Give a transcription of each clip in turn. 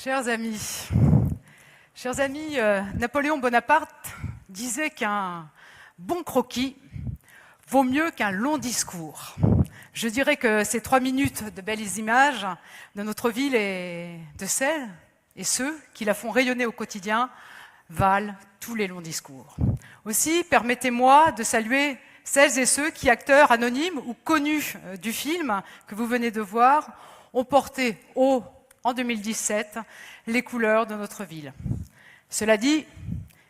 Chers amis, Napoléon Bonaparte disait qu'un bon croquis vaut mieux qu'un long discours. Je dirais que ces 3 minutes de belles images de notre ville et de celles et ceux qui la font rayonner au quotidien valent tous les longs discours. Aussi, permettez-moi de saluer celles et ceux qui, acteurs anonymes ou connus du film que vous venez de voir, ont porté haut en 2017 les couleurs de notre ville. Cela dit,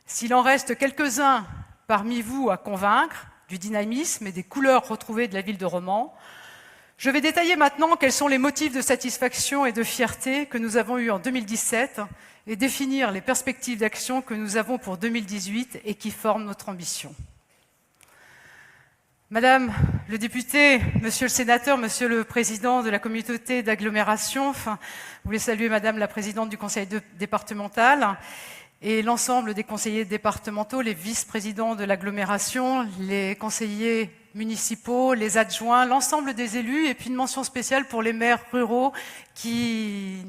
s'il en reste quelques-uns parmi vous à convaincre du dynamisme et des couleurs retrouvées de la ville de Romans, je vais détailler maintenant quels sont les motifs de satisfaction et de fierté que nous avons eus en 2017 et définir les perspectives d'action que nous avons pour 2018 et qui forment notre ambition. Madame le député, monsieur le sénateur, monsieur le président de la communauté d'agglomération, vous voulez saluer madame la présidente du conseil départemental et l'ensemble des conseillers départementaux, les vice-présidents de l'agglomération, les conseillers municipaux, les adjoints, l'ensemble des élus et puis une mention spéciale pour les maires ruraux qui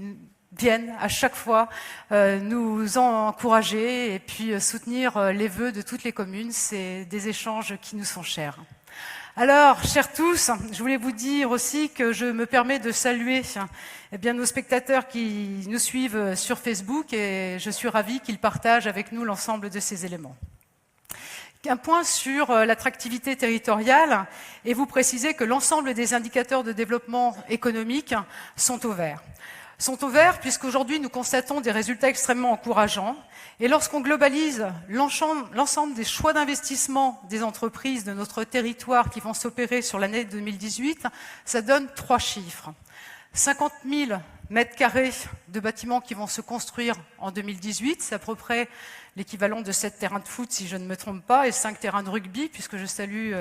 viennent à chaque fois nous encourager et puis soutenir les vœux de toutes les communes. C'est des échanges qui nous sont chers. Alors, chers tous, je voulais vous dire aussi que je me permets de saluer nos spectateurs qui nous suivent sur Facebook et je suis ravie qu'ils partagent avec nous l'ensemble de ces éléments. Un point sur l'attractivité territoriale et vous préciser que l'ensemble des indicateurs de développement économique sont au vert. Sont au vert puisqu'aujourd'hui nous constatons des résultats extrêmement encourageants et lorsqu'on globalise l'ensemble des choix d'investissement des entreprises de notre territoire qui vont s'opérer sur l'année 2018, ça donne 3 chiffres. 50 000 mètres carrés de bâtiments qui vont se construire en 2018, c'est à peu près l'équivalent de 7 terrains de foot si je ne me trompe pas, et 5 terrains de rugby, puisque je salue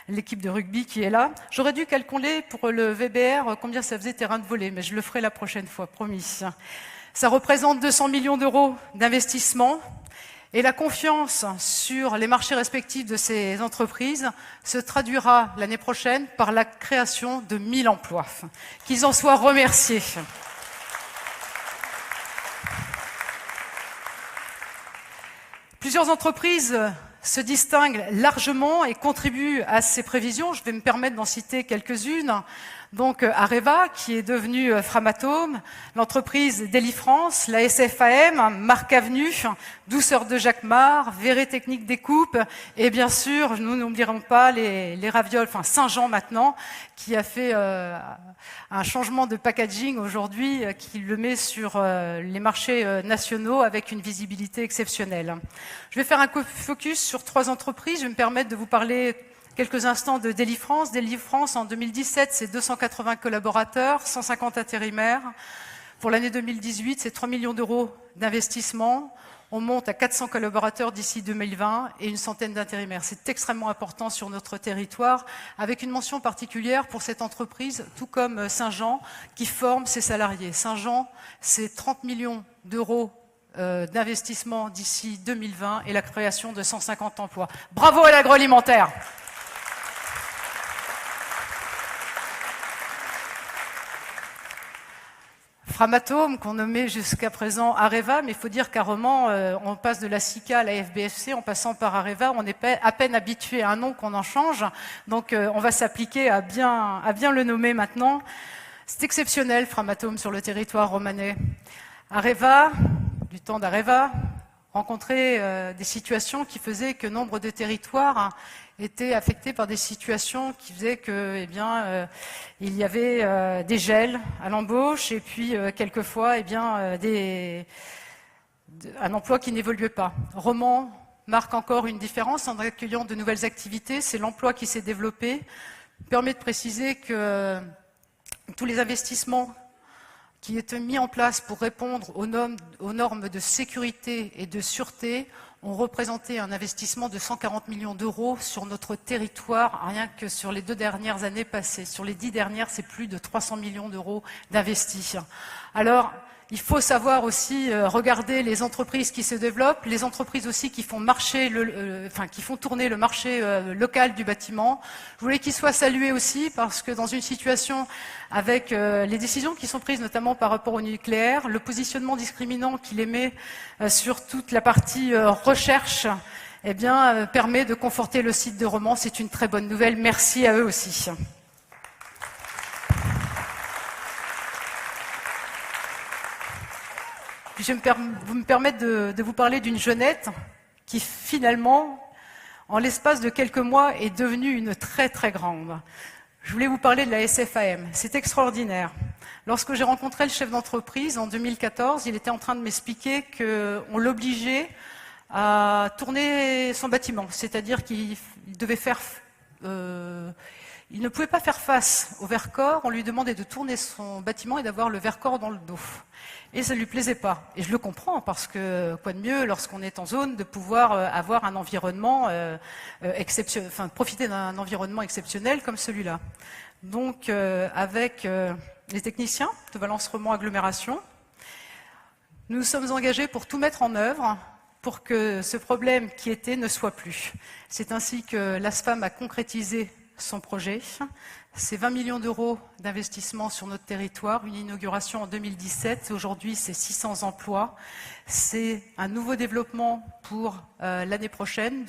l'équipe de rugby qui est là. J'aurais dû calculer pour le VBR combien ça faisait terrain de volley, mais je le ferai la prochaine fois, promis. Ça représente 200 millions d'euros d'investissement, et la confiance sur les marchés respectifs de ces entreprises se traduira l'année prochaine par la création de 1000 emplois. Qu'ils en soient remerciés. Plusieurs entreprises se distinguent largement et contribuent à ces prévisions. Je vais me permettre d'en citer quelques-unes. Donc Areva, qui est devenue Framatome, l'entreprise Deli-France, la SFAM, Marc Avenue, Douceur de Jacquemart, Verré Technique Découpe, et bien sûr, nous n'oublierons pas les ravioles, enfin Saint-Jean maintenant, qui a fait un changement de packaging aujourd'hui, qui le met sur les marchés nationaux avec une visibilité exceptionnelle. Je vais faire un focus sur 3 entreprises, je vais me permettre de vous parler quelques instants de Deli-France. Deli-France, en 2017, c'est 280 collaborateurs, 150 intérimaires. Pour l'année 2018, c'est 3 millions d'euros d'investissement. On monte à 400 collaborateurs d'ici 2020 et une centaine d'intérimaires. C'est extrêmement important sur notre territoire, avec une mention particulière pour cette entreprise, tout comme Saint-Jean, qui forme ses salariés. Saint-Jean, c'est 30 millions d'euros d'investissement d'ici 2020 et la création de 150 emplois. Bravo à l'agroalimentaire! Framatome, qu'on nommait jusqu'à présent Areva, mais il faut dire qu'à Romans, on passe de la SICA à la FBFC, en passant par Areva, on est à peine habitué à un nom qu'on en change, donc on va s'appliquer à bien le nommer maintenant. C'est exceptionnel, Framatome, sur le territoire romanais. Areva, du temps d'Areva, rencontrait des situations qui faisaient que nombre de territoires étaient affectés par des situations qui faisaient que, il y avait des gels à l'embauche et puis quelquefois, un emploi qui n'évoluait pas. Romans marque encore une différence en accueillant de nouvelles activités. C'est l'emploi qui s'est développé. Permet de préciser que tous les investissements qui étaient mis en place pour répondre aux normes de sécurité et de sûreté ont représenté un investissement de 140 millions d'euros sur notre territoire, rien que sur les 2 dernières années passées. Sur les 10 dernières, c'est plus de 300 millions d'euros d'investis. Alors, il faut savoir aussi regarder les entreprises qui se développent, les entreprises aussi qui font marcher qui font tourner le marché local du bâtiment. Je voulais qu'il soit salué aussi parce que dans une situation avec les décisions qui sont prises notamment par rapport au nucléaire, le positionnement discriminant qu'il émet sur toute la partie recherche, eh bien, permet de conforter le site de Romans. C'est une très bonne nouvelle. Merci à eux aussi. Je vais vous me permettre de vous parler d'une jeunette qui finalement, en l'espace de quelques mois, est devenue une très très grande. Je voulais vous parler de la SFAM. C'est extraordinaire. Lorsque j'ai rencontré le chef d'entreprise en 2014, il était en train de m'expliquer qu'on l'obligeait à tourner son bâtiment. C'est-à-dire qu'il devait faire... il ne pouvait pas faire face au Vercors, on lui demandait de tourner son bâtiment et d'avoir le Vercors dans le dos. Et ça ne lui plaisait pas. Et je le comprends, parce que quoi de mieux, lorsqu'on est en zone, de pouvoir avoir un environnement exceptionnel, enfin profiter d'un environnement exceptionnel comme celui-là. Donc, avec les techniciens de Valence Romans Agglomération, nous nous sommes engagés pour tout mettre en œuvre pour que ce problème qui était ne soit plus. C'est ainsi que l'ASFAM a concrétisé son projet. C'est 20 millions d'euros d'investissement sur notre territoire, une inauguration en 2017. Aujourd'hui, c'est 600 emplois. C'est un nouveau développement pour l'année prochaine,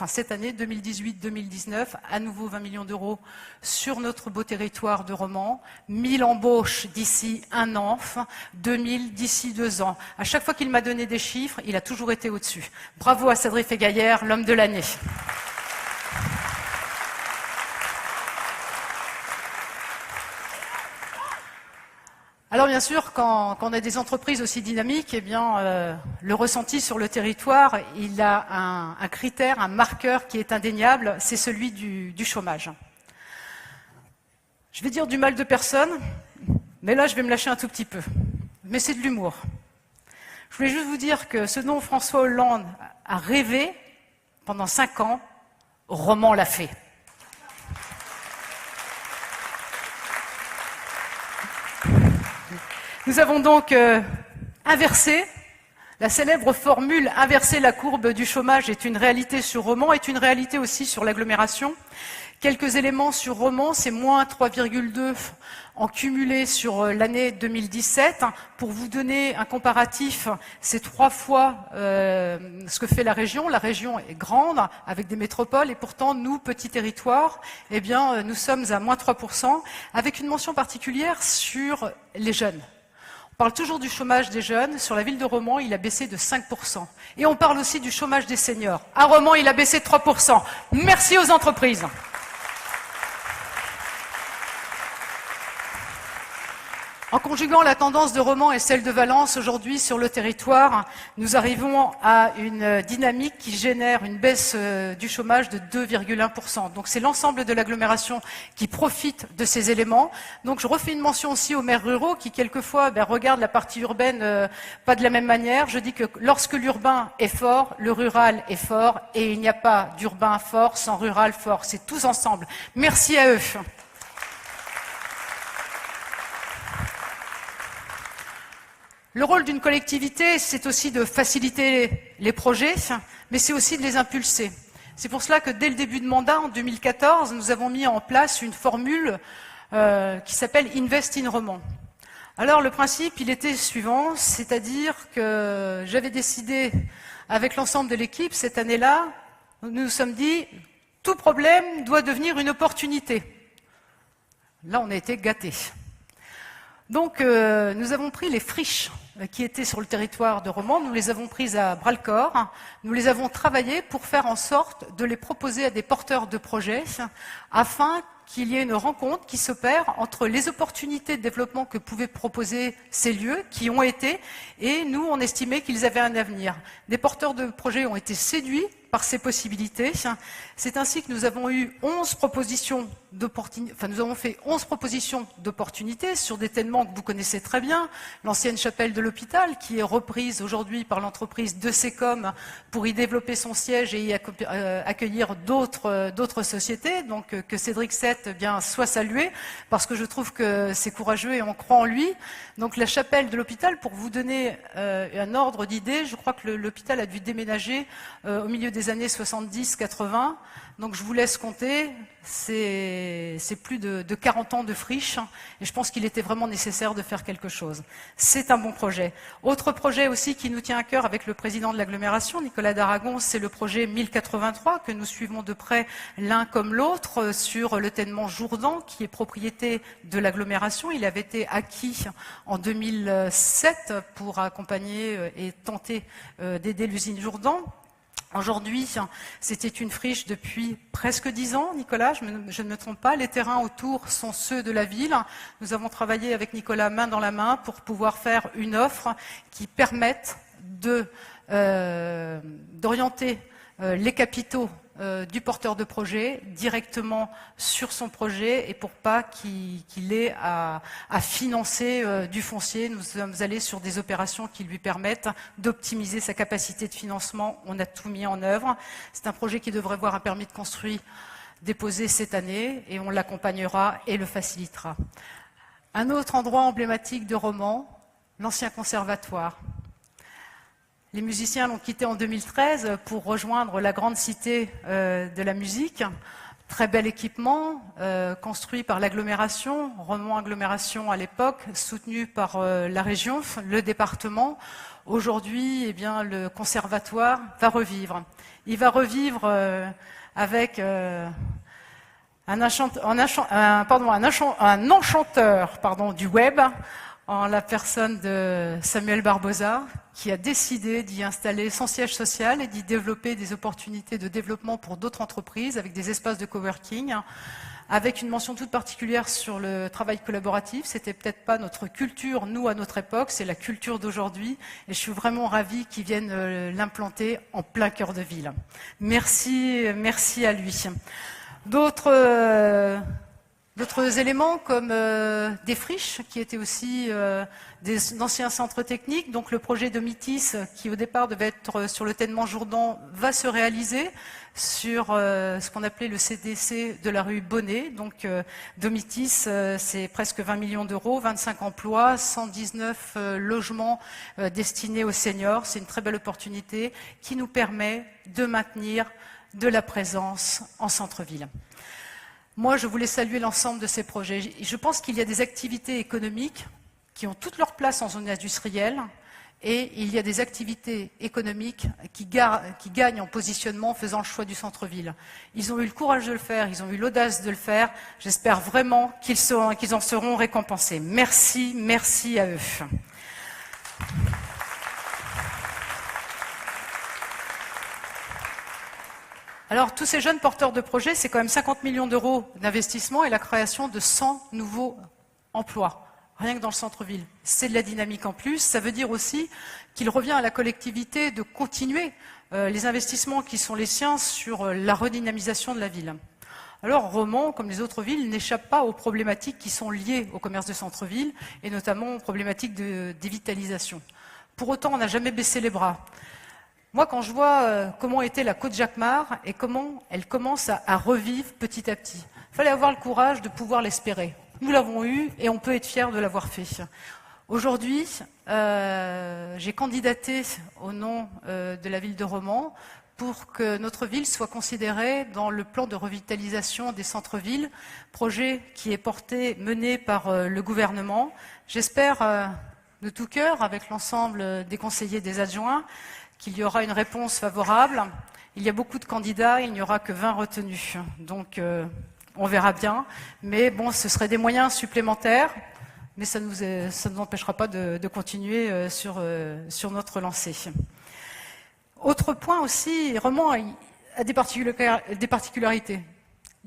cette année, 2018-2019. À nouveau 20 millions d'euros sur notre beau territoire de Romans. 1000 embauches d'ici 1 an, 2000 d'ici 2 ans. À chaque fois qu'il m'a donné des chiffres, il a toujours été au-dessus. Bravo à Cédric Fegaillère, l'homme de l'année. Alors bien sûr, quand on a des entreprises aussi dynamiques, eh bien, le ressenti sur le territoire, il a un critère, un marqueur qui est indéniable, c'est celui du chômage. Je vais dire du mal de personne, mais là je vais me lâcher un tout petit peu. Mais c'est de l'humour. Je voulais juste vous dire que ce dont François Hollande a rêvé pendant 5 ans, Romans l'a fait. Nous avons donc inversé, la célèbre formule « inverser la courbe du chômage » est une réalité sur Romans, est une réalité aussi sur l'agglomération. Quelques éléments sur Romans, c'est moins 3,2 en cumulé sur l'année 2017. Pour vous donner un comparatif, c'est 3 fois ce que fait la région. La région est grande, avec des métropoles, et pourtant, nous, petits territoires, eh bien, nous sommes à moins 3%, avec une mention particulière sur les jeunes. On parle toujours du chômage des jeunes. Sur la ville de Romans, il a baissé de 5%. Et on parle aussi du chômage des seniors. À Romans, il a baissé de 3%. Merci aux entreprises. En conjuguant la tendance de Romans et celle de Valence aujourd'hui sur le territoire, nous arrivons à une dynamique qui génère une baisse du chômage de 2,1%. Donc c'est l'ensemble de l'agglomération qui profite de ces éléments. Donc je refais une mention aussi aux maires ruraux qui quelquefois regardent la partie urbaine pas de la même manière. Je dis que lorsque l'urbain est fort, le rural est fort et il n'y a pas d'urbain fort sans rural fort. C'est tous ensemble. Merci à eux. Le rôle d'une collectivité, c'est aussi de faciliter les projets, mais c'est aussi de les impulser. C'est pour cela que dès le début de mandat, en 2014, nous avons mis en place une formule qui s'appelle Invest in Romans. Alors le principe, il était suivant, c'est-à-dire que j'avais décidé avec l'ensemble de l'équipe cette année-là, nous nous sommes dit, tout problème doit devenir une opportunité. Là, on a été gâtés. Donc, nous avons pris les friches qui étaient sur le territoire de Romans, nous les avons prises à bras-le-corps, nous les avons travaillées pour faire en sorte de les proposer à des porteurs de projets afin qu'il y ait une rencontre qui s'opère entre les opportunités de développement que pouvaient proposer ces lieux, qui ont été, et nous, on estimait qu'ils avaient un avenir. Des porteurs de projets ont été séduits par ces possibilités. C'est ainsi que nous avons eu 11 propositions d'opportunités, nous avons fait 11 propositions d'opportunités sur des tellement que vous connaissez très bien, l'ancienne chapelle de l'hôpital, qui est reprise aujourd'hui par l'entreprise de Secom pour y développer son siège et y accueillir d'autres sociétés, donc que Cédric Sett 2007 soit salué, parce que je trouve que c'est courageux et on croit en lui. Donc la chapelle de l'hôpital, pour vous donner un ordre d'idée, je crois que l'hôpital a dû déménager au milieu des années 70-80. Donc je vous laisse compter, c'est plus de 40 ans de friche, et je pense qu'il était vraiment nécessaire de faire quelque chose. C'est un bon projet. Autre projet aussi qui nous tient à cœur avec le président de l'agglomération, Nicolas Daragon, c'est le projet 1083 que nous suivons de près l'un comme l'autre sur le ténement Jourdan, qui est propriété de l'agglomération. Il avait été acquis en 2007 pour accompagner et tenter d'aider l'usine Jourdan. Aujourd'hui, c'était une friche depuis presque 10 ans, Nicolas, je ne me trompe pas. Les terrains autour sont ceux de la ville. Nous avons travaillé avec Nicolas main dans la main pour pouvoir faire une offre qui permette d'orienter les capitaux du porteur de projet directement sur son projet et pour pas qu'il ait à financer du foncier. Nous sommes allés sur des opérations qui lui permettent d'optimiser sa capacité de financement. On a tout mis en œuvre. C'est un projet qui devrait voir un permis de construire déposé cette année et on l'accompagnera et le facilitera. Un autre endroit emblématique de Romans, l'ancien conservatoire. Les musiciens l'ont quitté en 2013 pour rejoindre la grande cité de la musique. Très bel équipement, construit par l'agglomération, Romans Agglomération à l'époque, soutenu par la région, le département. Aujourd'hui, le conservatoire va revivre. Il va revivre avec un enchanteur du web, en la personne de Samuel Barbosa, qui a décidé d'y installer son siège social et d'y développer des opportunités de développement pour d'autres entreprises, avec des espaces de coworking, avec une mention toute particulière sur le travail collaboratif. C'était peut-être pas notre culture, nous, à notre époque, c'est la culture d'aujourd'hui, et je suis vraiment ravie qu'ils viennent l'implanter en plein cœur de ville. Merci à lui. D'autres éléments comme des friches qui étaient aussi d'anciens centres techniques. Donc le projet Domitis, qui au départ devait être sur le ténement Jourdan, va se réaliser sur ce qu'on appelait le CDC de la rue Bonnet. Donc Domitis, c'est presque 20 millions d'euros, 25 emplois, 119 logements destinés aux seniors. C'est une très belle opportunité qui nous permet de maintenir de la présence en centre-ville. Moi, je voulais saluer l'ensemble de ces projets. Je pense qu'il y a des activités économiques qui ont toute leur place en zone industrielle et il y a des activités économiques qui gagnent en positionnement en faisant le choix du centre-ville. Ils ont eu le courage de le faire, ils ont eu l'audace de le faire. J'espère vraiment qu'ils en seront récompensés. Merci à eux. Alors, tous ces jeunes porteurs de projets, c'est quand même 50 millions d'euros d'investissement et la création de 100 nouveaux emplois, rien que dans le centre-ville. C'est de la dynamique en plus. Ça veut dire aussi qu'il revient à la collectivité de continuer les investissements qui sont les siens sur la redynamisation de la ville. Alors, Romans, comme les autres villes, n'échappe pas aux problématiques qui sont liées au commerce de centre-ville et notamment aux problématiques de dévitalisation. Pour autant, on n'a jamais baissé les bras. Moi, quand je vois comment était la Côte-Jacquemart et comment elle commence à revivre petit à petit, il fallait avoir le courage de pouvoir l'espérer. Nous l'avons eu et on peut être fiers de l'avoir fait. Aujourd'hui, j'ai candidaté au nom de la ville de Romans pour que notre ville soit considérée dans le plan de revitalisation des centres-villes, projet qui est mené par le gouvernement. J'espère de tout cœur, avec l'ensemble des conseillers et des adjoints, qu'il y aura une réponse favorable. Il y a beaucoup de candidats, il n'y aura que 20 retenus. Donc, on verra bien. Mais bon, ce seraient des moyens supplémentaires, mais ça ne nous empêchera pas de continuer sur notre lancée. Autre point aussi, Romans a des particularités.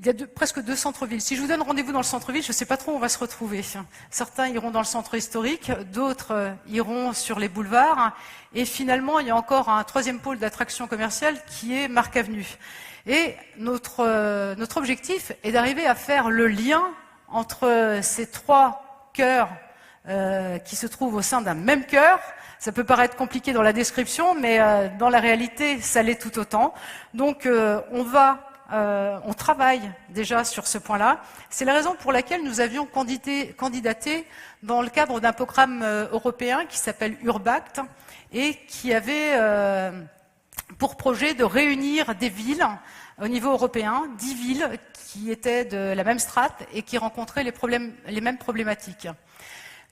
Il y a presque 2 centres-villes. Si je vous donne rendez-vous dans le centre-ville, je ne sais pas trop où on va se retrouver. Certains iront dans le centre historique, d'autres iront sur les boulevards. Et finalement, il y a encore un 3e pôle d'attraction commerciale qui est Marc Avenue. Et notre objectif est d'arriver à faire le lien entre ces 3 cœurs qui se trouvent au sein d'un même cœur. Ça peut paraître compliqué dans la description, mais dans la réalité, ça l'est tout autant. Donc, on va on travaille déjà sur ce point-là. C'est la raison pour laquelle nous avions candidaté dans le cadre d'un programme européen qui s'appelle Urbact et qui avait pour projet de réunir des villes au niveau européen, 10 villes qui étaient de la même strate et qui rencontraient les mêmes problématiques.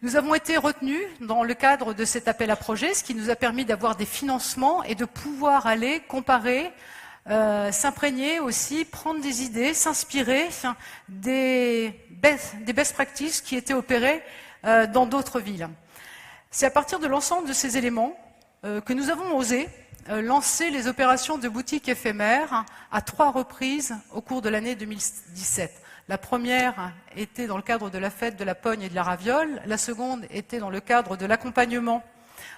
Nous avons été retenus dans le cadre de cet appel à projet, ce qui nous a permis d'avoir des financements et de pouvoir aller comparer, s'imprégner aussi, prendre des idées, s'inspirer des best practices qui étaient opérées dans d'autres villes. C'est à partir de l'ensemble de ces éléments que nous avons osé lancer les opérations de boutiques éphémères à 3 reprises au cours de l'année 2017. La première était dans le cadre de la fête de la pogne et de la raviole, la seconde était dans le cadre de l'accompagnement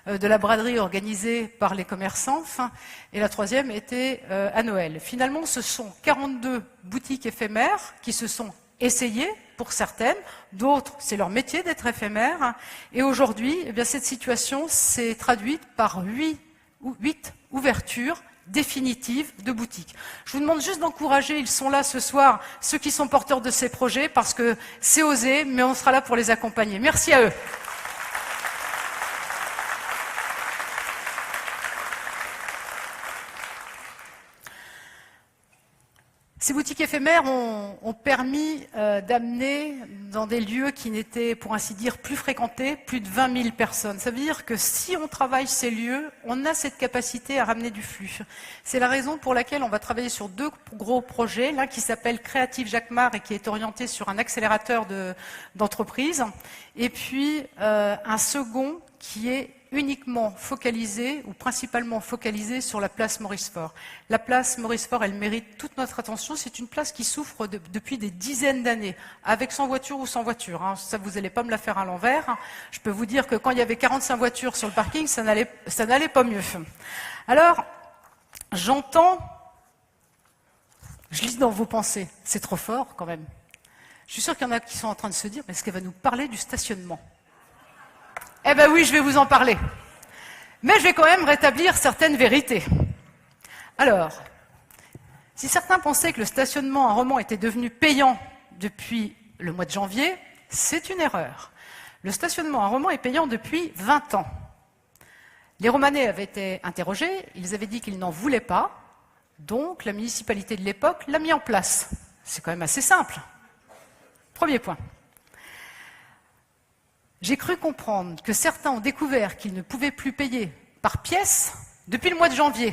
de la braderie organisée par les commerçants, et la troisième était à Noël. Finalement, ce sont 42 boutiques éphémères qui se sont essayées pour certaines, d'autres, c'est leur métier d'être éphémère, et aujourd'hui, eh bien, cette situation s'est traduite par 8 ouvertures définitives de boutiques. Je vous demande juste d'encourager, ils sont là ce soir, ceux qui sont porteurs de ces projets, parce que c'est osé, mais on sera là pour les accompagner. Merci à eux. Ces boutiques éphémères ont permis d'amener dans des lieux qui n'étaient, pour ainsi dire, plus fréquentés, plus de 20 000 personnes. Ça veut dire que si on travaille ces lieux, on a cette capacité à ramener du flux. C'est la raison pour laquelle on va travailler sur 2 gros projets. L'un qui s'appelle Créative Jacquemart et qui est orienté sur un accélérateur d'entreprise. Et puis un second qui est uniquement focalisé ou principalement focalisé sur la place Maurice-Faure. La place Maurice-Faure, elle mérite toute notre attention. C'est une place qui souffre depuis des dizaines d'années, avec 100 voitures ou sans voitures. Hein. Ça, vous n'allez pas me la faire à l'envers. Je peux vous dire que quand il y avait 45 voitures sur le parking, ça n'allait pas mieux. Alors, j'entends, je lis dans vos pensées, c'est trop fort quand même. Je suis sûr qu'il y en a qui sont en train de se dire, mais est-ce qu'elle va nous parler du stationnement ? Eh bien oui, je vais vous en parler. Mais je vais quand même rétablir certaines vérités. Alors, si certains pensaient que le stationnement à Romans était devenu payant depuis le mois de janvier, c'est une erreur. Le stationnement à Romans est payant depuis 20 ans. Les Romanais avaient été interrogés, ils avaient dit qu'ils n'en voulaient pas, donc la municipalité de l'époque l'a mis en place. C'est quand même assez simple. Premier point. J'ai cru comprendre que certains ont découvert qu'ils ne pouvaient plus payer par pièce depuis le mois de janvier.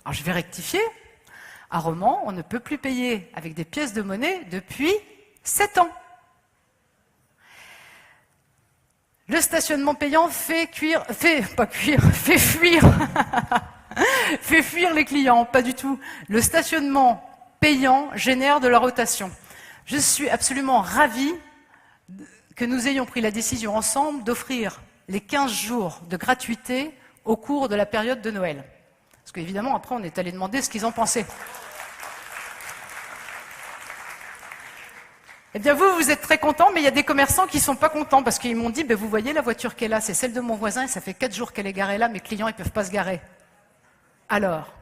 Alors je vais rectifier. À Romans, on ne peut plus payer avec des pièces de monnaie depuis 7 ans. Le stationnement payant fait fuir les clients, pas du tout. Le stationnement payant génère de la rotation. Je suis absolument ravie que nous ayons pris la décision ensemble d'offrir les 15 jours de gratuité au cours de la période de Noël. Parce qu'évidemment, après, on est allé demander ce qu'ils en pensaient. Eh bien, vous êtes très contents, mais il y a des commerçants qui ne sont pas contents parce qu'ils m'ont dit, ben, vous voyez la voiture qu'elle a, c'est celle de mon voisin et ça fait 4 jours qu'elle est garée là, mes clients, ils ne peuvent pas se garer. Alors,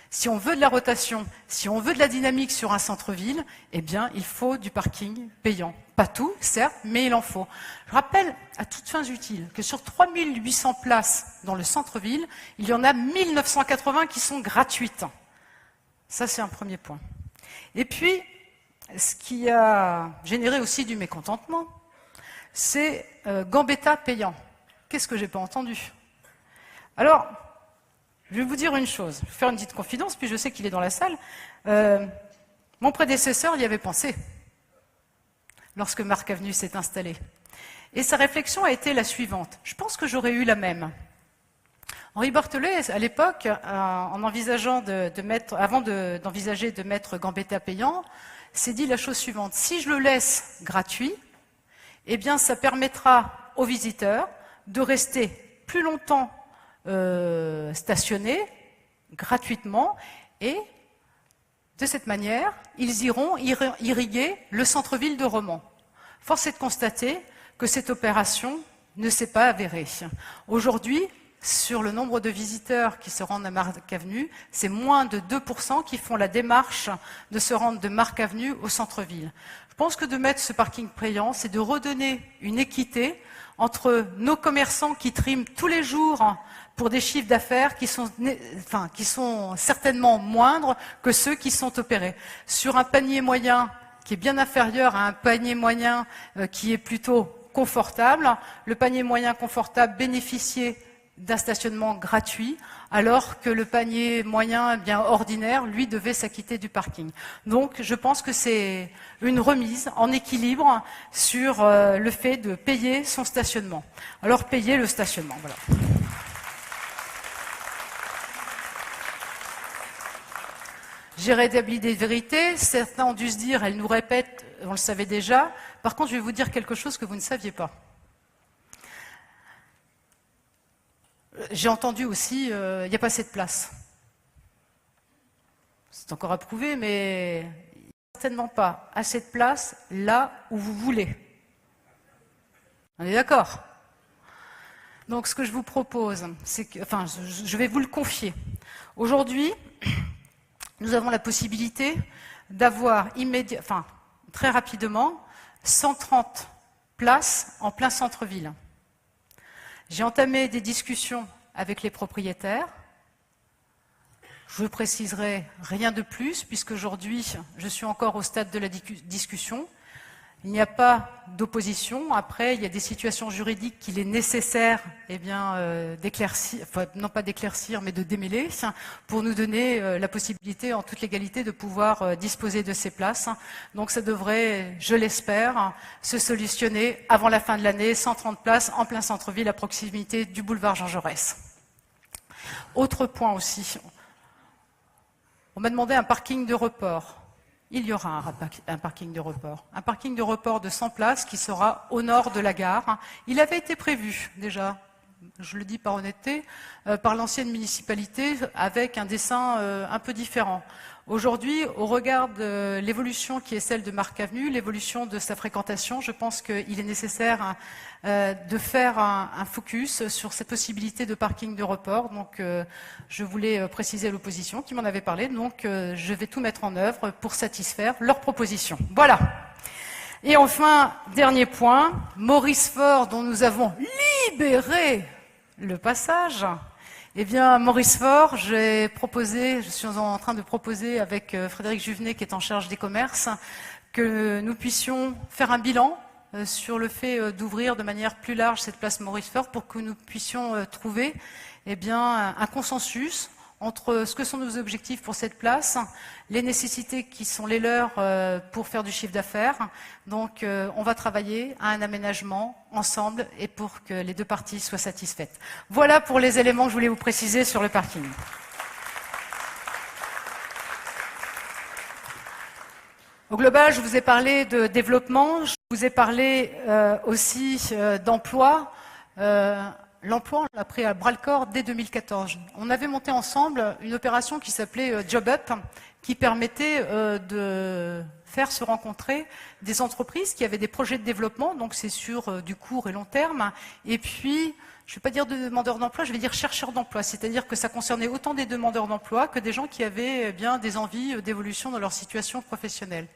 si on veut de la rotation, si on veut de la dynamique sur un centre-ville, eh bien, il faut du parking payant. Pas tout, certes, mais il en faut. Je rappelle, à toutes fins utiles, que sur 3800 places dans le centre-ville, il y en a 1980 qui sont gratuites. Ça, c'est un premier point. Et puis, ce qui a généré aussi du mécontentement, c'est Gambetta payant. Qu'est-ce que j'ai pas entendu? Alors, je vais vous dire une chose, je vais faire une petite confidence, puis je sais qu'il est dans la salle. Mon prédécesseur y avait pensé, lorsque Marc Avenue s'est installé. Et sa réflexion a été la suivante. Je pense que j'aurais eu la même. Henri Barthelet, à l'époque, en envisageant avant d'envisager de mettre Gambetta payant, s'est dit la chose suivante. Si je le laisse gratuit, eh bien, ça permettra aux visiteurs de rester plus longtemps stationnés gratuitement et de cette manière, ils iront irriguer le centre-ville de Romans. Force est de constater que cette opération ne s'est pas avérée. Aujourd'hui, sur le nombre de visiteurs qui se rendent à Marc Avenue, c'est moins de 2% qui font la démarche de se rendre de Marc Avenue au centre-ville. Je pense que de mettre ce parking payant, c'est de redonner une équité entre nos commerçants qui triment tous les jours pour des chiffres d'affaires qui sont certainement moindres que ceux qui sont opérés. Sur un panier moyen qui est bien inférieur à un panier moyen qui est plutôt confortable, le panier moyen confortable bénéficiait d'un stationnement gratuit, alors que le panier moyen bien ordinaire, lui, devait s'acquitter du parking. Donc, je pense que c'est une remise en équilibre sur le fait de payer son stationnement. Alors, payer le stationnement, voilà. J'ai rétabli des vérités, certains ont dû se dire, elle nous répète, on le savait déjà. Par contre, je vais vous dire quelque chose que vous ne saviez pas. J'ai entendu aussi, il n'y a pas assez de place. C'est encore à prouver, mais il n'y a certainement pas assez de place là où vous voulez. On est d'accord? Donc ce que je vous propose, c'est que, enfin, je vais vous le confier. Aujourd'hui, nous avons la possibilité d'avoir très rapidement, 130 places en plein centre-ville. J'ai entamé des discussions avec les propriétaires. Je ne préciserai rien de plus, puisqu'aujourd'hui, je suis encore au stade de la discussion. Il n'y a pas d'opposition. Après, il y a des situations juridiques qu'il est nécessaire d'éclaircir, enfin, non pas d'éclaircir, mais de démêler, pour nous donner la possibilité, en toute légalité, de pouvoir disposer de ces places. Donc ça devrait, je l'espère, se solutionner avant la fin de l'année, 130 places en plein centre-ville, à proximité du boulevard Jean Jaurès. Autre point aussi, on m'a demandé un parking de report. Il y aura un parking de report. Un parking de report de 100 places qui sera au nord de la gare. Il avait été prévu déjà, je le dis par honnêteté, par l'ancienne municipalité avec un dessin un peu différent. Aujourd'hui, au regard de l'évolution qui est celle de Marc Avenue, l'évolution de sa fréquentation, je pense qu'il est nécessaire de faire un focus sur cette possibilité de parking de report. Donc, je voulais préciser l'opposition qui m'en avait parlé. Donc, je vais tout mettre en œuvre pour satisfaire leurs propositions. Voilà. Et enfin, dernier point, Maurice Faure, dont nous avons libéré le passage. Eh bien, Maurice Faure, je suis en train de proposer avec Frédéric Juvenet, qui est en charge des commerces, que nous puissions faire un bilan sur le fait d'ouvrir de manière plus large cette place Maurice Faure pour que nous puissions trouver un consensus entre ce que sont nos objectifs pour cette place, les nécessités qui sont les leurs pour faire du chiffre d'affaires. Donc on va travailler à un aménagement ensemble et pour que les deux parties soient satisfaites. Voilà pour les éléments que je voulais vous préciser sur le parking. Au global, je vous ai parlé de développement, je vous ai parlé aussi d'emploi. L'emploi, on l'a pris à bras-le-corps dès 2014. On avait monté ensemble une opération qui s'appelait Job Up, qui permettait de faire se rencontrer des entreprises qui avaient des projets de développement, donc c'est sur du court et long terme, et puis, je ne vais pas dire de demandeurs d'emploi, je vais dire chercheurs d'emploi, c'est-à-dire que ça concernait autant des demandeurs d'emploi que des gens qui avaient des envies d'évolution dans leur situation professionnelle.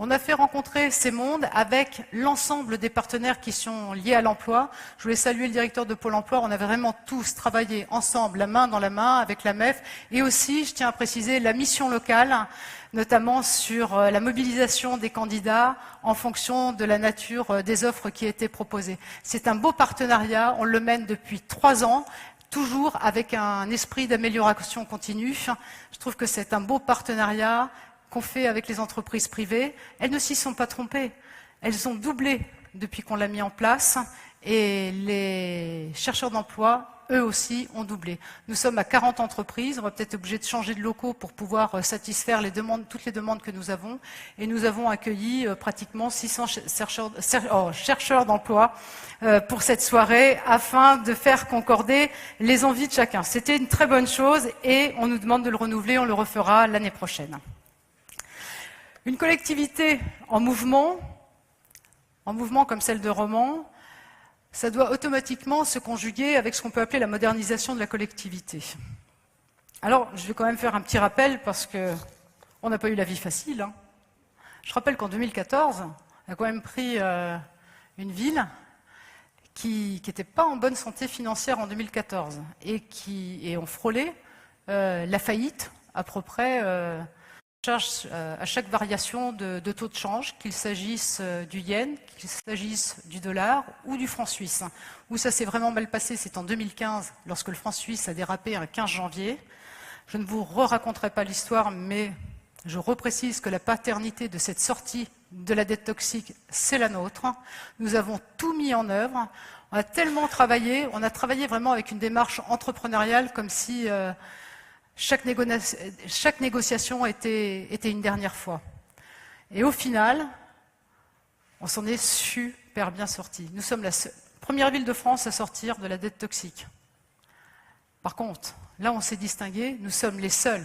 On a fait rencontrer ces mondes avec l'ensemble des partenaires qui sont liés à l'emploi. Je voulais saluer le directeur de Pôle emploi. On avait vraiment tous travaillé ensemble, la main dans la main, avec la MEF. Et aussi, je tiens à préciser, la mission locale, notamment sur la mobilisation des candidats en fonction de la nature des offres qui étaient proposées. C'est un beau partenariat. On le mène depuis 3 ans. Toujours avec un esprit d'amélioration continue. Je trouve que c'est un beau partenariat qu'on fait avec les entreprises privées. Elles ne s'y sont pas trompées. Elles ont doublé depuis qu'on l'a mis en place et les chercheurs d'emploi, eux aussi, ont doublé. Nous sommes à 40 entreprises. On va peut-être être obligé de changer de locaux pour pouvoir satisfaire toutes les demandes que nous avons. Et nous avons accueilli pratiquement 600 chercheurs d'emploi pour cette soirée afin de faire concorder les envies de chacun. C'était une très bonne chose et on nous demande de le renouveler. On le refera l'année prochaine. Une collectivité en mouvement comme celle de Romans, ça doit automatiquement se conjuguer avec ce qu'on peut appeler la modernisation de la collectivité. Alors, je vais quand même faire un petit rappel parce qu'on n'a pas eu la vie facile. Hein. Je rappelle qu'en 2014, on a quand même pris une ville qui n'était pas en bonne santé financière en 2014 et on frôlait la faillite à peu près à chaque variation de taux de change, qu'il s'agisse du yen, qu'il s'agisse du dollar ou du franc suisse. Où ça s'est vraiment mal passé, c'est en 2015, lorsque le franc suisse a dérapé un 15 janvier. Je ne vous raconterai pas l'histoire, mais je reprécise que la paternité de cette sortie de la dette toxique, c'est la nôtre. Nous avons tout mis en œuvre. On a tellement travaillé, on a travaillé vraiment avec une démarche entrepreneuriale, comme si chaque négociation était une dernière fois. Et au final, on s'en est super bien sorti. Nous sommes la première ville de France à sortir de la dette toxique. Par contre, là on s'est distingué, nous sommes les seuls,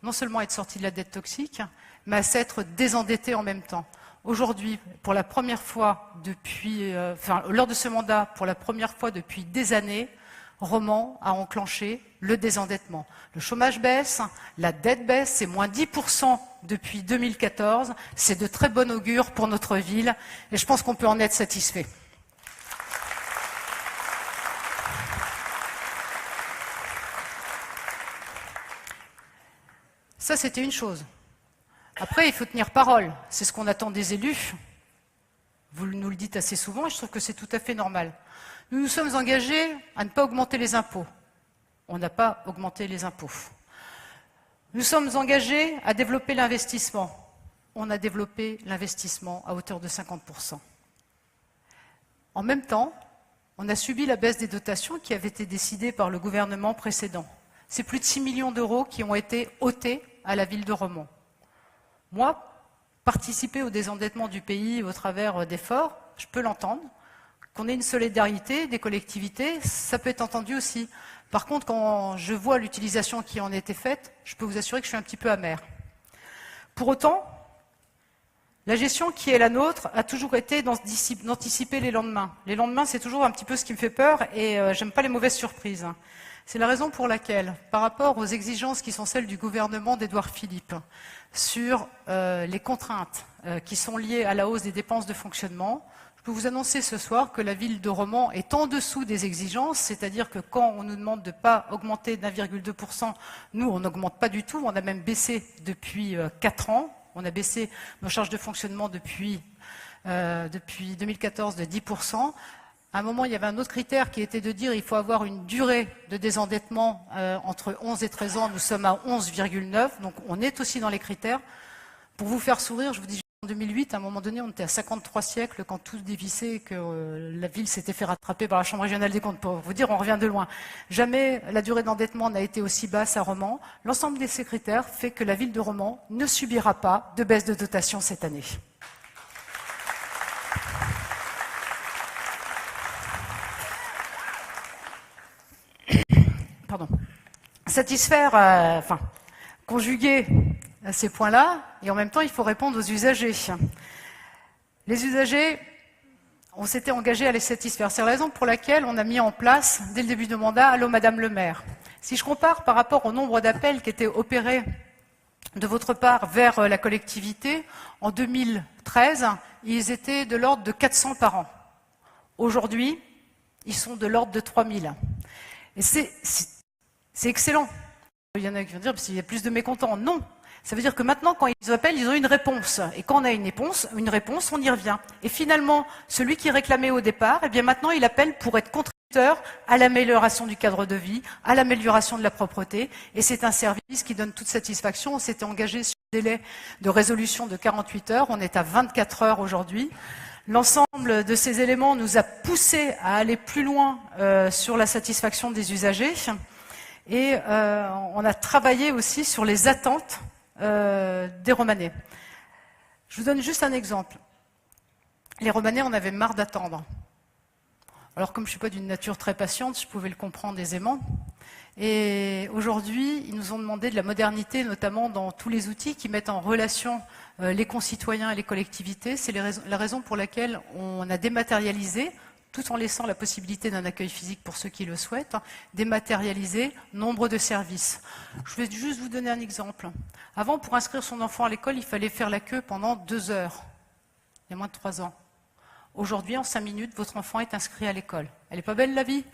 non seulement à être sortis de la dette toxique, mais à s'être désendettés en même temps. Aujourd'hui, pour la première fois depuis, lors de ce mandat, pour la première fois depuis des années, Romand a enclenché le désendettement. Le chômage baisse, la dette baisse, c'est moins 10% depuis 2014. C'est de très bon augure pour notre ville et je pense qu'on peut en être satisfait. Ça, c'était une chose. Après, il faut tenir parole. C'est ce qu'on attend des élus. Vous nous le dites assez souvent et je trouve que c'est tout à fait normal. Nous nous sommes engagés à ne pas augmenter les impôts. On n'a pas augmenté les impôts. Nous sommes engagés à développer l'investissement. On a développé l'investissement à hauteur de 50%. En même temps, on a subi la baisse des dotations qui avait été décidée par le gouvernement précédent. C'est plus de 6 millions d'euros qui ont été ôtés à la ville de Romand. Moi, participer au désendettement du pays au travers d'efforts, je peux l'entendre. Qu'on ait une solidarité des collectivités, ça peut être entendu aussi. Par contre, quand je vois l'utilisation qui en a été faite, je peux vous assurer que je suis un petit peu amère. Pour autant, la gestion qui est la nôtre a toujours été d'anticiper les lendemains. Les lendemains, c'est toujours un petit peu ce qui me fait peur et j'aime pas les mauvaises surprises. C'est la raison pour laquelle, par rapport aux exigences qui sont celles du gouvernement d'Édouard Philippe, sur les contraintes qui sont liées à la hausse des dépenses de fonctionnement, je peux vous annoncer ce soir que la ville de Romand est en dessous des exigences, c'est-à-dire que quand on nous demande de ne pas augmenter d'1,2%, nous, on n'augmente pas du tout, on a même baissé depuis 4 ans, on a baissé nos charges de fonctionnement depuis 2014 de 10%. À un moment, il y avait un autre critère qui était de dire qu'il faut avoir une durée de désendettement entre 11 et 13 ans, nous sommes à 11,9, donc on est aussi dans les critères. Pour vous faire sourire, je vous dis, en 2008, à un moment donné, on était à 53 siècles quand tout dévissait et que la ville s'était fait rattraper par la Chambre régionale des comptes. Pour vous dire, on revient de loin. Jamais la durée d'endettement n'a été aussi basse à Romand. L'ensemble de ces critères fait que la ville de Romand ne subira pas de baisse de dotation cette année. Pardon. Satisfaire, conjuguer à ces points-là, et en même temps, il faut répondre aux usagers. Les usagers, on s'était engagé à les satisfaire. C'est la raison pour laquelle on a mis en place, dès le début du mandat, Allô Madame le maire. Si je compare par rapport au nombre d'appels qui étaient opérés de votre part vers la collectivité, en 2013, ils étaient de l'ordre de 400 par an. Aujourd'hui, ils sont de l'ordre de 3000. Et c'est excellent. Il y en a qui vont dire qu'il y a plus de mécontents. Non. Ça veut dire que maintenant, quand ils appellent, ils ont une réponse. Et quand on a une réponse, on y revient. Et finalement, celui qui réclamait au départ, eh bien maintenant, il appelle pour être contributeur à l'amélioration du cadre de vie, à l'amélioration de la propreté. Et c'est un service qui donne toute satisfaction. On s'était engagé sur un délai de résolution de 48 heures. On est à 24 heures aujourd'hui. L'ensemble de ces éléments nous a poussé à aller plus loin sur la satisfaction des usagers. Et on a travaillé aussi sur les attentes des Romanais. Je vous donne juste un exemple. Les Romanais, on avait marre d'attendre. Alors comme je ne suis pas d'une nature très patiente, je pouvais le comprendre aisément. Et aujourd'hui, ils nous ont demandé de la modernité, notamment dans tous les outils qui mettent en relation les concitoyens et les collectivités. C'est la raison pour laquelle on a dématérialisé tout en laissant la possibilité d'un accueil physique pour ceux qui le souhaitent, dématérialiser nombre de services. Je vais juste vous donner un exemple. Avant, pour inscrire son enfant à l'école, il fallait faire la queue pendant 2 heures, il y a moins de 3 ans. Aujourd'hui, en 5 minutes, votre enfant est inscrit à l'école. Elle n'est pas belle, la vie?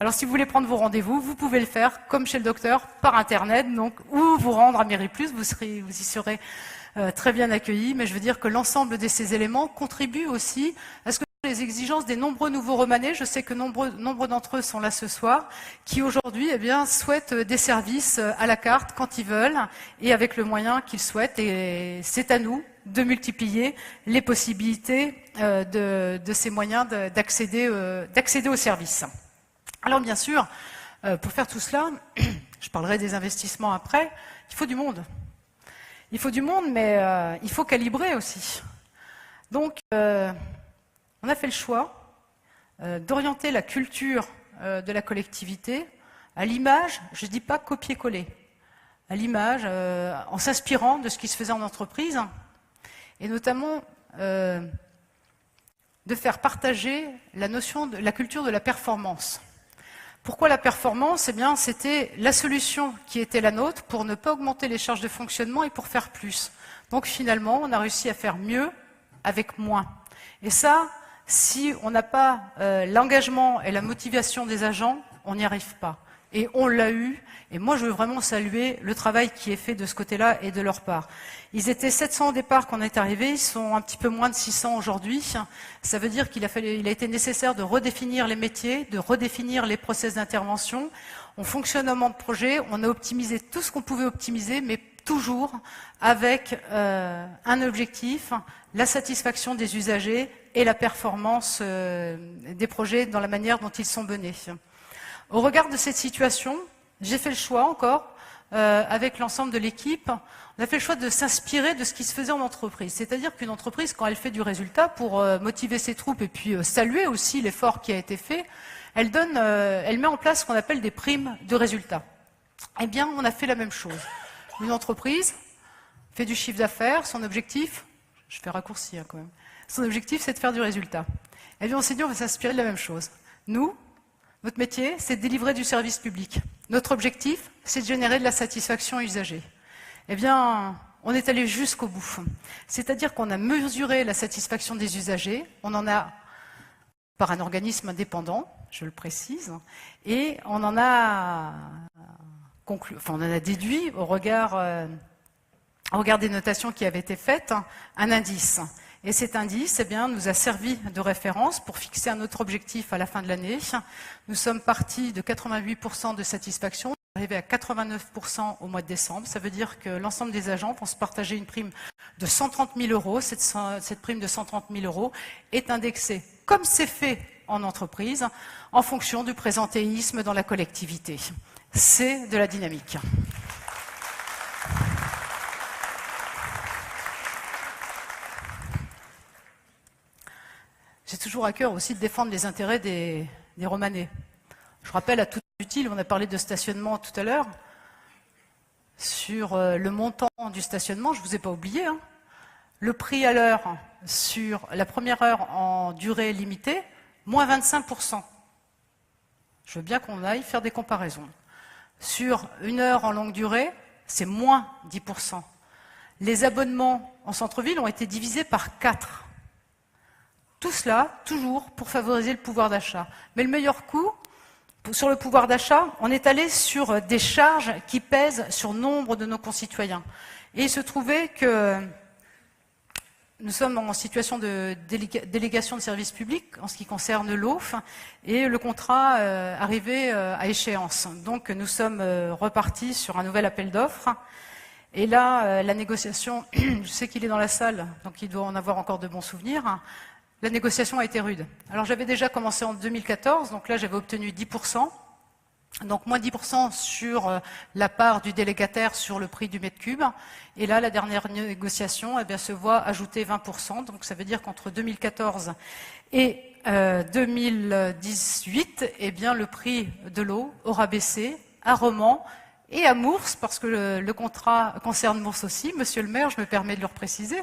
Alors, si vous voulez prendre vos rendez-vous, vous pouvez le faire, comme chez le docteur, par Internet, donc, ou vous rendre à Mairie Plus, vous y serez très bien accueillis. Mais je veux dire que l'ensemble de ces éléments contribuent aussi à ce que les exigences des nombreux nouveaux romanais, je sais que nombre d'entre eux sont là ce soir, qui aujourd'hui souhaitent des services à la carte quand ils veulent et avec le moyen qu'ils souhaitent. Et c'est à nous de multiplier les possibilités de ces moyens d'accéder aux services. Alors bien sûr, pour faire tout cela, je parlerai des investissements après, il faut du monde. Il faut du monde, mais il faut calibrer aussi. Donc, on a fait le choix d'orienter la culture de la collectivité à l'image, je ne dis pas copier-coller, à l'image, en s'inspirant de ce qui se faisait en entreprise, et notamment de faire partager la notion de la culture de la performance. Pourquoi la performance? Eh bien, c'était la solution qui était la nôtre pour ne pas augmenter les charges de fonctionnement et pour faire plus. Donc finalement, on a réussi à faire mieux avec moins. Et ça, si on n'a pas l'engagement et la motivation des agents, on n'y arrive pas. Et on l'a eu, et moi je veux vraiment saluer le travail qui est fait de ce côté-là et de leur part. Ils étaient 700 au départ quand on est arrivé, ils sont un petit peu moins de 600 aujourd'hui. Ça veut dire qu'il a été nécessaire de redéfinir les métiers, de redéfinir les process d'intervention. On fonctionne en mode projet, on a optimisé tout ce qu'on pouvait optimiser, mais toujours avec un objectif, la satisfaction des usagers et la performance des projets dans la manière dont ils sont menés. Au regard de cette situation, j'ai fait le choix encore, avec l'ensemble de l'équipe, on a fait le choix de s'inspirer de ce qui se faisait en entreprise. C'est-à-dire qu'une entreprise, quand elle fait du résultat, pour motiver ses troupes et puis saluer aussi l'effort qui a été fait, elle met en place ce qu'on appelle des primes de résultat. Eh bien, on a fait la même chose. Une entreprise fait du chiffre d'affaires, son objectif, je fais raccourci quand même, son objectif c'est de faire du résultat. Eh bien, on s'est dit, on va s'inspirer de la même chose. Nous, notre métier, c'est de délivrer du service public. Notre objectif, c'est de générer de la satisfaction usagée. Eh bien, on est allé jusqu'au bout. C'est-à-dire qu'on a mesuré la satisfaction des usagers, on en a, par un organisme indépendant, je le précise, et on en a déduit, au regard des notations qui avaient été faites, un indice. Et cet indice nous a servi de référence pour fixer un autre objectif à la fin de l'année. Nous sommes partis de 88% de satisfaction, arrivés à 89% au mois de décembre. Ça veut dire que l'ensemble des agents vont se partager une prime de 130 000 euros. Cette prime de 130 000 euros est indexée, comme c'est fait en entreprise, en fonction du présentéisme dans la collectivité. C'est de la dynamique. J'ai toujours à cœur aussi de défendre les intérêts des Romanais. Je rappelle à tout utile, on a parlé de stationnement tout à l'heure. Sur le montant du stationnement, je ne vous ai pas oublié. Le prix à l'heure sur la première heure en durée limitée, moins 25%. Je veux bien qu'on aille faire des comparaisons. Sur une heure en longue durée, c'est moins 10%. Les abonnements en centre-ville ont été divisés par 4. Tout cela, toujours pour favoriser le pouvoir d'achat. Mais le meilleur coup, sur le pouvoir d'achat, on est allé sur des charges qui pèsent sur nombre de nos concitoyens. Et il se trouvait que nous sommes en situation de délégation de services publics en ce qui concerne l'eau, et le contrat arrivait à échéance. Donc nous sommes repartis sur un nouvel appel d'offres. Et là, la négociation, je sais qu'il est dans la salle, donc il doit en avoir encore de bons souvenirs. La négociation a été rude. Alors j'avais déjà commencé en 2014, donc là j'avais obtenu 10%, donc moins 10% sur la part du délégataire sur le prix du mètre cube. Et là, la dernière négociation se voit ajouter 20%, donc ça veut dire qu'entre 2014 et 2018, le prix de l'eau aura baissé à Romans et à Mours, parce que le contrat concerne Mours aussi. Monsieur le maire, je me permets de le préciser.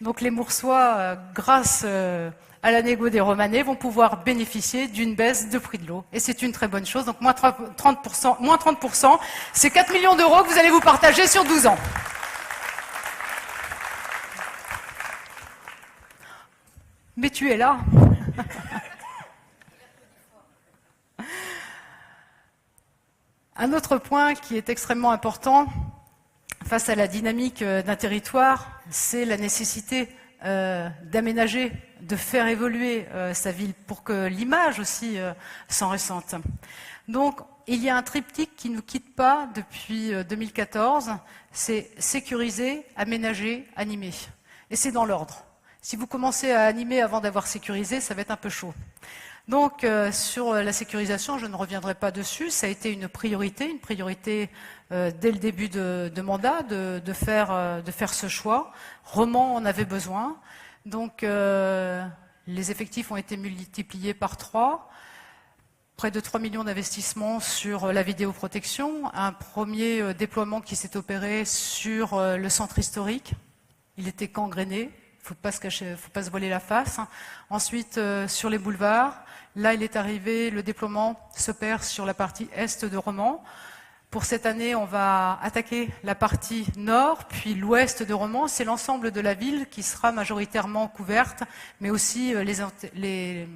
Donc les Moursois, grâce à la négo des Romanais, vont pouvoir bénéficier d'une baisse de prix de l'eau. Et c'est une très bonne chose. Donc moins 30%, c'est 4 millions d'euros que vous allez vous partager sur 12 ans. Mais tu es là. Un autre point qui est extrêmement important face à la dynamique d'un territoire, c'est la nécessité d'aménager, de faire évoluer sa ville pour que l'image aussi s'en ressente. Donc, il y a un triptyque qui ne nous quitte pas depuis 2014, c'est sécuriser, aménager, animer. Et c'est dans l'ordre. Si vous commencez à animer avant d'avoir sécurisé, ça va être un peu chaud. Donc, sur la sécurisation, je ne reviendrai pas dessus. Ça a été une priorité dès le début de mandat, de faire ce choix. Romans en avait besoin. Donc, les effectifs ont été multipliés par 3. Près de 3 millions d'investissements sur la vidéoprotection. Un premier déploiement qui s'est opéré sur le centre historique. Il était gangréné. Il ne faut pas se voiler la face. Ensuite, sur les boulevards, là, il est arrivé, le déploiement s'opère sur la partie est de Romans. Pour cette année, on va attaquer la partie nord, puis l'ouest de Romans. C'est l'ensemble de la ville qui sera majoritairement couverte, mais aussi les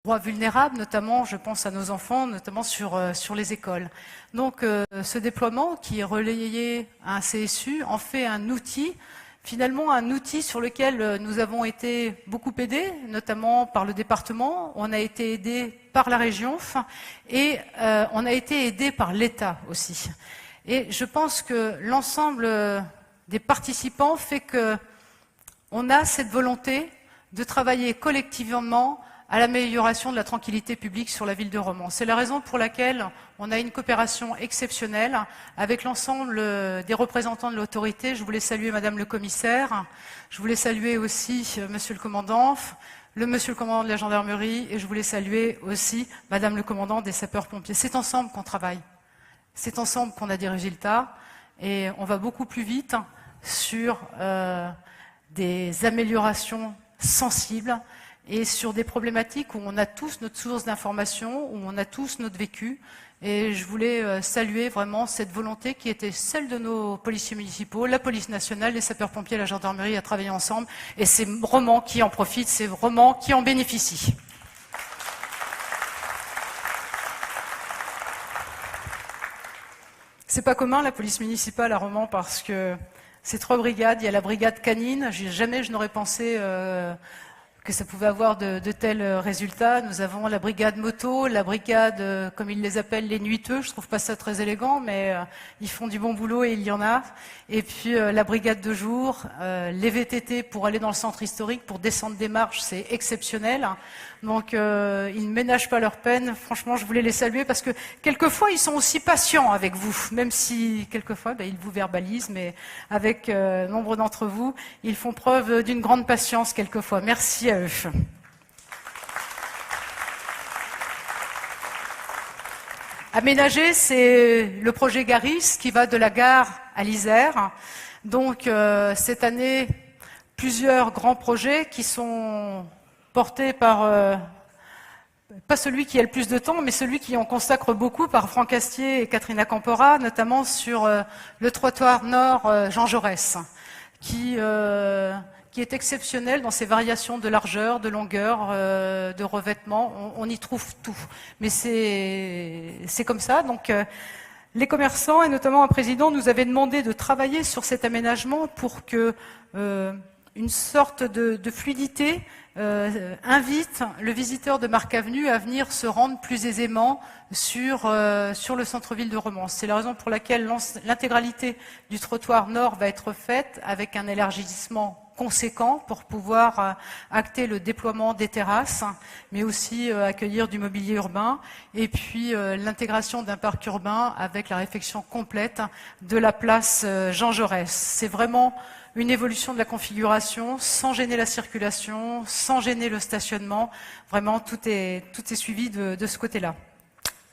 endroits vulnérables, notamment, je pense à nos enfants, notamment sur les écoles. Donc, ce déploiement qui est relayé à un CSU en fait un outil, finalement un outil sur lequel nous avons été beaucoup aidés, notamment par le département, on a été aidés par la région et on a été aidés par l'État aussi. Et je pense que l'ensemble des participants fait qu'on a cette volonté de travailler collectivement à l'amélioration de la tranquillité publique sur la ville de Romans. C'est la raison pour laquelle on a une coopération exceptionnelle avec l'ensemble des représentants de l'autorité. Je voulais saluer Madame le commissaire, je voulais saluer aussi Monsieur le commandant, Monsieur le commandant de la gendarmerie, et je voulais saluer aussi Madame le commandant des sapeurs-pompiers. C'est ensemble qu'on travaille, c'est ensemble qu'on a des résultats, et on va beaucoup plus vite sur des améliorations sensibles, et sur des problématiques où on a tous notre source d'information, où on a tous notre vécu. Et je voulais saluer vraiment cette volonté qui était celle de nos policiers municipaux, la police nationale, les sapeurs-pompiers, la gendarmerie à travailler ensemble. Et c'est Romans qui en profitent, c'est Romans qui en bénéficient. C'est pas commun la police municipale à Romans parce que c'est 3 brigades. Il y a la brigade canine. Jamais je n'aurais pensé que ça pouvait avoir de tels résultats. Nous avons la brigade moto, la brigade, comme ils les appellent, les nuiteux. Je trouve pas ça très élégant, mais ils font du bon boulot et il y en a. Et puis la brigade de jour, les VTT pour aller dans le centre historique, pour descendre des marches, c'est exceptionnel. Donc ils ne ménagent pas leur peine. Franchement, je voulais les saluer parce que quelquefois ils sont aussi patients avec vous, même si quelquefois ils vous verbalisent, mais avec nombre d'entre vous, ils font preuve d'une grande patience quelquefois. Merci à eux. Aménager, c'est le projet Garis qui va de la gare à l'Isère. Donc cette année, plusieurs grands projets qui sont porté par, pas celui qui a le plus de temps, mais celui qui en consacre beaucoup, par Franck Astier et Catherine Campora, notamment sur le trottoir nord Jean Jaurès, qui est exceptionnel dans ses variations de largeur, de longueur, de revêtement. On y trouve tout. Mais c'est comme ça. Donc, les commerçants, et notamment un président, nous avaient demandé de travailler sur cet aménagement pour que une sorte de fluidité invite le visiteur de Marc Avenue à venir se rendre plus aisément sur le centre-ville de Romans. C'est la raison pour laquelle l'intégralité du trottoir nord va être faite avec un élargissement conséquent pour pouvoir acter le déploiement des terrasses, mais aussi accueillir du mobilier urbain, et puis l'intégration d'un parc urbain avec la réfection complète de la place Jean Jaurès. C'est vraiment une évolution de la configuration sans gêner la circulation, sans gêner le stationnement. Vraiment, tout est suivi de ce côté-là.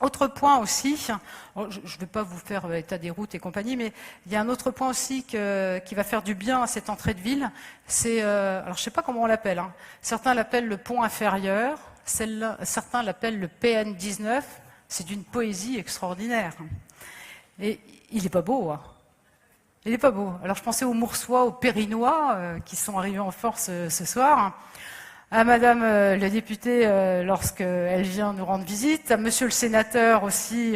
Autre point aussi, je ne vais pas vous faire état des routes et compagnie, mais il y a un autre point aussi qui va faire du bien à cette entrée de ville, c'est, alors je ne sais pas comment on l'appelle, hein. Certains l'appellent le pont inférieur, certains l'appellent le PN19, c'est d'une poésie extraordinaire. Et il n'est pas beau, hein. Il n'est pas beau. Alors je pensais aux Moursois, aux Périnois, qui sont arrivés en force ce soir, à Madame la députée lorsqu'elle vient nous rendre visite, à Monsieur le sénateur aussi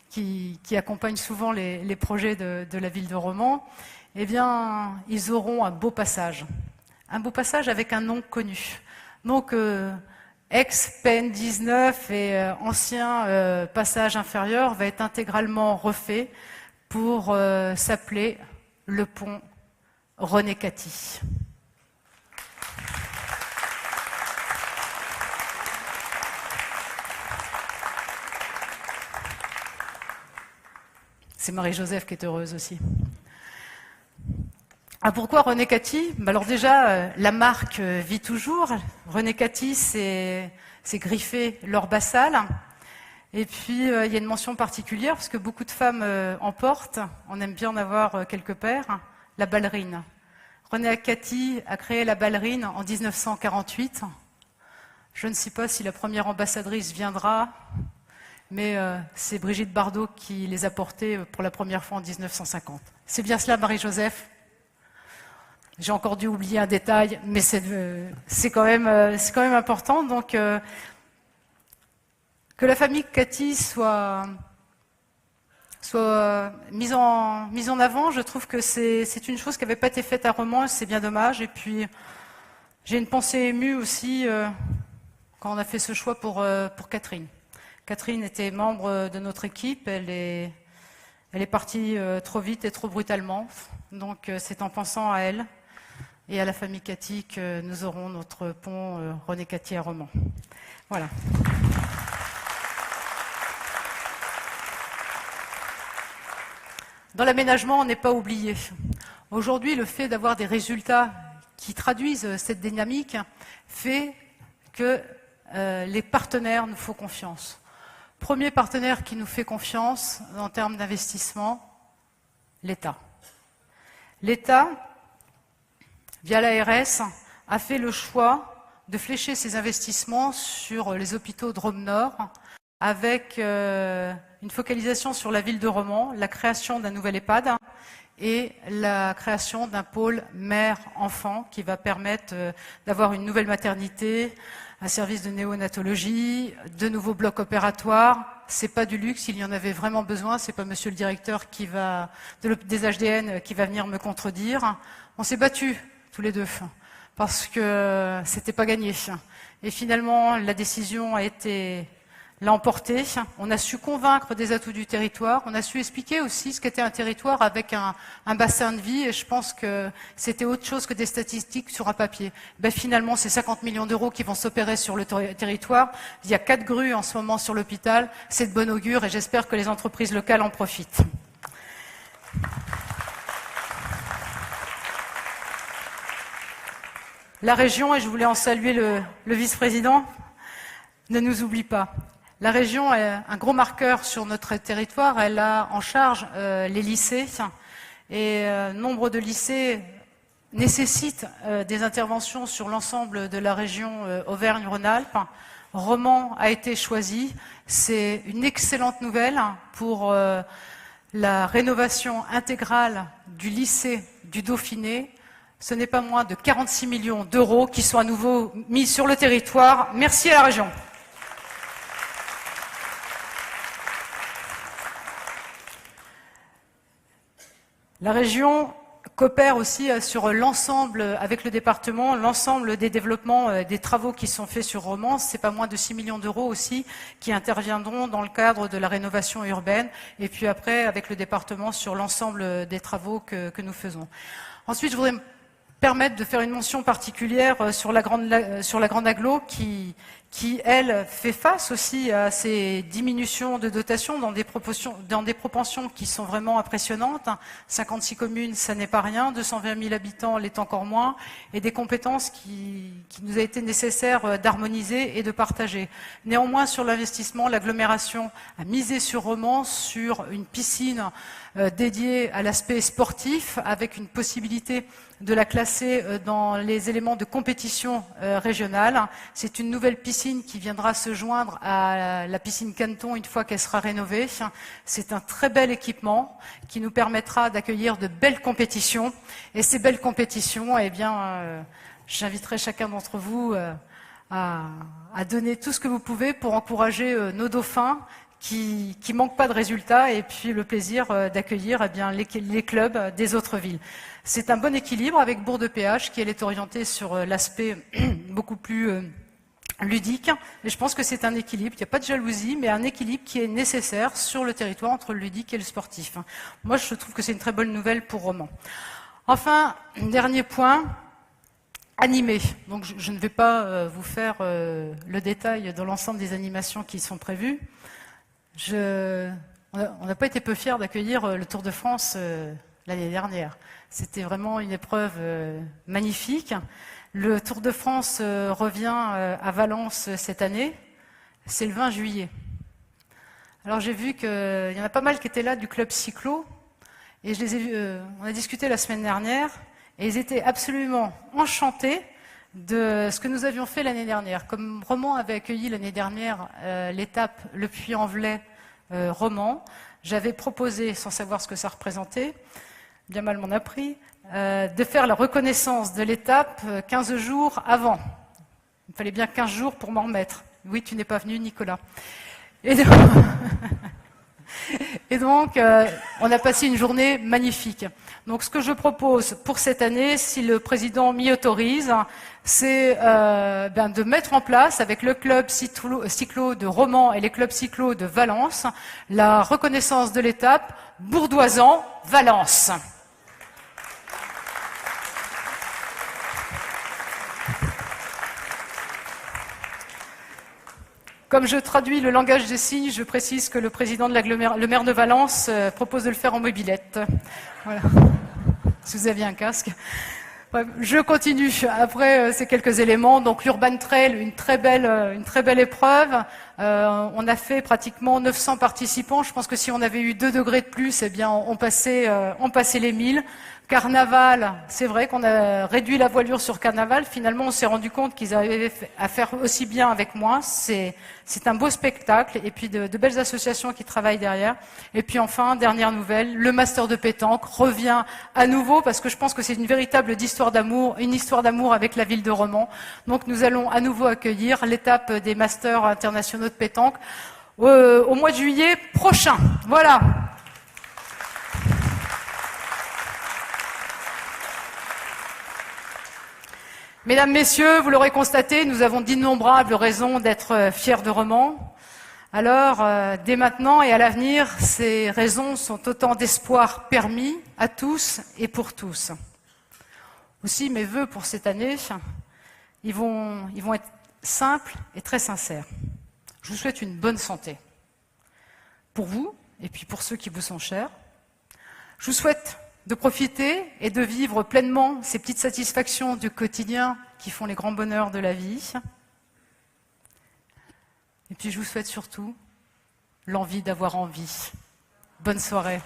qui accompagne souvent les projets de la ville de Romans. Eh bien, ils auront un beau passage avec un nom connu. Donc, ex-PN19 et ancien passage inférieur va être intégralement refait pour s'appeler le pont René Caty. C'est Marie-Joseph qui est heureuse aussi. Ah, pourquoi René Caty? Alors déjà, la marque vit toujours. René Caty, c'est griffé Laure Bassal. Et puis, il y a une mention particulière, parce que beaucoup de femmes en portent. On aime bien en avoir quelque part. La ballerine. René Caty a créé la ballerine en 1948. Je ne sais pas si la première ambassadrice viendra, mais c'est Brigitte Bardot qui les a portées pour la première fois en 1950. C'est bien cela, Marie-Joseph? J'ai encore dû oublier un détail, mais c'est quand même important. Donc, que la famille Caty soit mise en avant, je trouve que c'est une chose qui n'avait pas été faite à Romans, c'est bien dommage. Et puis, j'ai une pensée émue aussi quand on a fait ce choix pour Catherine. Catherine était membre de notre équipe, elle est partie trop vite et trop brutalement. Donc c'est en pensant à elle et à la famille Caty que nous aurons notre pont René Caty à Romans. Voilà. Dans l'aménagement, on n'est pas oublié. Aujourd'hui, le fait d'avoir des résultats qui traduisent cette dynamique fait que les partenaires nous font confiance. Premier partenaire qui nous fait confiance en termes d'investissement, l'État. L'État, via l'ARS, a fait le choix de flécher ses investissements sur les hôpitaux de Drôme-Nord, avec une focalisation sur la ville de Romans, la création d'un nouvel EHPAD et la création d'un pôle mère-enfant qui va permettre d'avoir une nouvelle maternité, un service de néonatologie, de nouveaux blocs opératoires. C'est pas du luxe, il y en avait vraiment besoin. C'est pas Monsieur le directeur des HDN qui va venir me contredire. On s'est battus tous les deux parce que c'était pas gagné. Et finalement, la décision l'a emporté. On a su convaincre des atouts du territoire. On a su expliquer aussi ce qu'était un territoire avec un bassin de vie. Et je pense que c'était autre chose que des statistiques sur un papier. Ben, finalement, c'est 50 millions d'euros qui vont s'opérer sur le territoire. Il y a 4 grues en ce moment sur l'hôpital. C'est de bon augure et j'espère que les entreprises locales en profitent. La région, et je voulais en saluer le vice-président, ne nous oublie pas. La région est un gros marqueur sur notre territoire. Elle a en charge les lycées et nombre de lycées nécessitent des interventions sur l'ensemble de la région Auvergne-Rhône-Alpes. Romans a été choisi. C'est une excellente nouvelle pour la rénovation intégrale du lycée du Dauphiné. Ce n'est pas moins de 46 millions d'euros qui sont à nouveau mis sur le territoire. Merci à la région. La région coopère aussi sur l'ensemble, avec le département, l'ensemble des développements, des travaux qui sont faits sur Romans. C'est pas moins de 6 millions d'euros aussi qui interviendront dans le cadre de la rénovation urbaine. Et puis après, avec le département, sur l'ensemble des travaux que nous faisons. Ensuite, je voudrais me permettre de faire une mention particulière sur la grande agglo qui qui, elle, fait face aussi à ces diminutions de dotation dans des proportions qui sont vraiment impressionnantes. 56 communes, ça n'est pas rien, 220 000 habitants l'est encore moins, et des compétences qui nous a été nécessaire d'harmoniser et de partager. Néanmoins, sur l'investissement, l'agglomération a misé sur Romans, sur une piscine dédiée à l'aspect sportif, avec une possibilité de la classer dans les éléments de compétition régionale. C'est une nouvelle piscine qui viendra se joindre à la piscine Canton une fois qu'elle sera rénovée. C'est un très bel équipement qui nous permettra d'accueillir de belles compétitions. Et ces belles compétitions, eh bien, j'inviterai chacun d'entre vous à donner tout ce que vous pouvez pour encourager nos dauphins qui manquent pas de résultats, et puis le plaisir d'accueillir eh bien, les clubs des autres villes. C'est un bon équilibre avec Bourg-de-Péage qui elle est orientée sur l'aspect beaucoup plus ludique, et je pense que c'est un équilibre, il n'y a pas de jalousie, mais un équilibre qui est nécessaire sur le territoire entre le ludique et le sportif. Moi je trouve que c'est une très bonne nouvelle pour Romans. Enfin, dernier point, animé. Donc je ne vais pas vous faire le détail de l'ensemble des animations qui sont prévues. On n'a pas été peu fiers d'accueillir le Tour de France l'année dernière. C'était vraiment une épreuve magnifique. Le Tour de France revient à Valence cette année. C'est le 20 juillet. Alors j'ai vu qu'il y en a pas mal qui étaient là du club cyclo. Et je les ai vus, on a discuté la semaine dernière. Et ils étaient absolument enchantés de ce que nous avions fait l'année dernière. Comme Romans avait accueilli l'année dernière l'étape Le Puy-en-Velay Romans, j'avais proposé, sans savoir ce que ça représentait, bien mal m'en a pris, de faire la reconnaissance de l'étape 15 jours avant. Il fallait bien 15 jours pour m'en remettre. Oui, tu n'es pas venu, Nicolas. Et donc, on a passé une journée magnifique. Donc, ce que je propose pour cette année, si le président m'y autorise, c'est de mettre en place, avec le club cyclo de Romans et les clubs cyclo de Valence, la reconnaissance de l'étape Bourdoisan-Valence. Comme je traduis le langage des signes, je précise que le président de le maire de Valence propose de le faire en mobilette. Voilà. Si vous aviez un casque. Bref, je continue. Après ces quelques éléments, donc l'Urban Trail, une très belle épreuve. On a fait pratiquement 900 participants. Je pense que si on avait eu 2 degrés de plus, eh bien, on passait les 1000. Carnaval, c'est vrai qu'on a réduit la voilure sur Carnaval. Finalement, on s'est rendu compte qu'ils avaient à faire aussi bien avec moins. C'est un beau spectacle. Et puis de belles associations qui travaillent derrière. Et puis enfin, dernière nouvelle, le Master de pétanque revient à nouveau parce que je pense que c'est une véritable histoire d'amour avec la ville de Romans. Donc nous allons à nouveau accueillir l'étape des Masters internationaux de pétanque au mois de juillet prochain. Voilà. Mesdames, Messieurs, vous l'aurez constaté, nous avons d'innombrables raisons d'être fiers de Romans. Alors, dès maintenant et à l'avenir, ces raisons sont autant d'espoir permis à tous et pour tous. Aussi, mes vœux pour cette année, ils vont être simples et très sincères. Je vous souhaite une bonne santé. Pour vous, et puis pour ceux qui vous sont chers. Je vous souhaite de profiter et de vivre pleinement ces petites satisfactions du quotidien qui font les grands bonheurs de la vie. Et puis je vous souhaite surtout l'envie d'avoir envie. Bonne soirée.